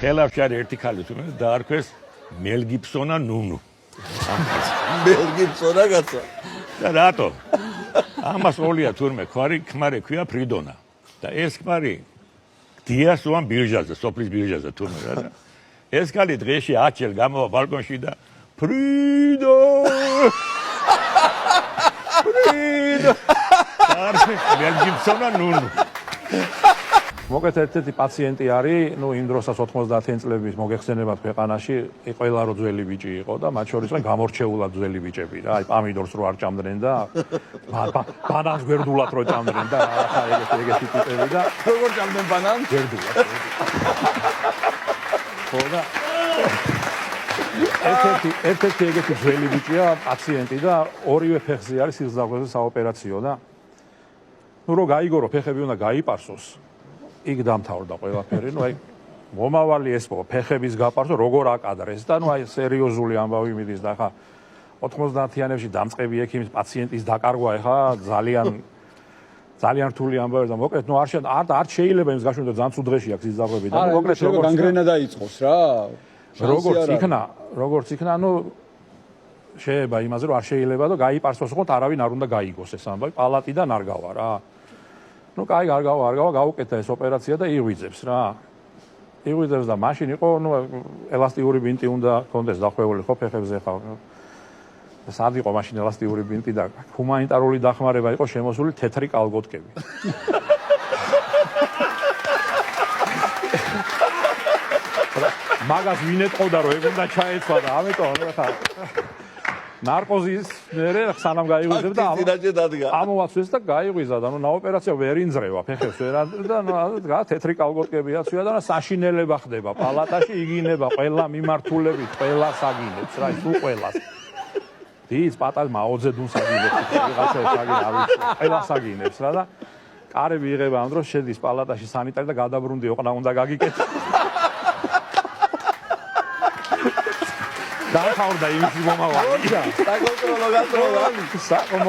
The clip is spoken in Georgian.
ხელაფში არის ერთი ხალი თუმე დაარქვეს მელ გიბსონა ნუნუ. მელ გიბსონა გაცა. და რატო? ამას ოლია თურმე ქმარი ქვია ფრიდონა. და ეს ქმარი დიას უან ბირჟაზე, სოფლის ბირჟაზე თურმე რა. ეს ხალი დღეში 10 ჯერ გამოვა ბალკონში და ფრიდო ფრიდო მელ გიბსონა ნუნუ. მოკეთ ერთ-ერთი პაციენტი არის, იმ დროსაც 90-იან წლების მოგეხსენებათ ქვეყანაში, ყველა რო ძველი ბიჭი იყო და მათ შორის გამორჩეულად ძველი ბიჭები რა, აი პამიდორს რო არ ჭამდნენ და ბანანს გვერდულად რო ჭამდნენ და ახლა ეგეთი ტიპები და როგორ ჭამდნენ ბანანს? გვერდულად. ხო და ერთ-ერთი ეგეთი ძველი ბიჭია პაციენტი და ორივე ფეხზე არის სისხლძარღვაზე საოპერაციო და რო გაიგო რომ ფეხები უნდა გაიპარსოს იქ დამთავრდა ყველაფერი, აი მომავალი ესპო ფეხების გაპარსო როგორ აკადრეს და აი სერიოზული ამბავი მიდის და ხა 90-იანებში დამწყები ექიმის პაციენტის დაკარგვა ხა ძალიან რთული ამბავი და მოკლედ არ შეიძლება იმის გაშუქება და ძალიან ცუდ დღეში აქვს სისხლძარღვები და მოკლედ როგორ განგრენა დაიწყოს რა. როგორც იქნა, შეიძლება იმაზე რომ არ შეიძლება და გაიპარსოს ხო არავინ არ უნდა გაიგოს ეს ამბავი პალატიდან არ გავა რა. კაი, არ გავა, გაუკეთა ეს ოპერაცია და იღვიძებს რა. იღვიძებს და მაშინ იყო, ელასტიური ბინტი უნდა კონდეს დახვეული ხო ფეხებზე ხა. სად იყო მაშინ ელასტიური ბინტი და ჰუმანიტარული დახმარება იყო შემოსული თეთრი კალგოტკები. მაგას ვინ ეთყოდა რომ ეგ უნდა ჩაეცვა და ამიტომ ხა ნარკოზის მერე სანამ გაიღვიძებ და ამოვაცვეს და გაიღვიზა და ოპერაცია ვერ ინძრევა ფეხებს ვერ და თეთრი კალგოტკები აცვია და საშინელება ხდება პალატაში იგინება ყველა მიმართულებით ყველას აგინებს რა ის უყველას დიც პატარ მაოძე დუნს აგინებს ვიღაცა ეს აგინ არ ვიცი ყველას აგინებს რა და კარები იღება ამ დროს შედის პალატაში სანიტარი და გადაბრუნდი ოყნა უნდა გაგიკეთო დაახავრდა იმის მომავალი. საკონტროლო გასტროლა.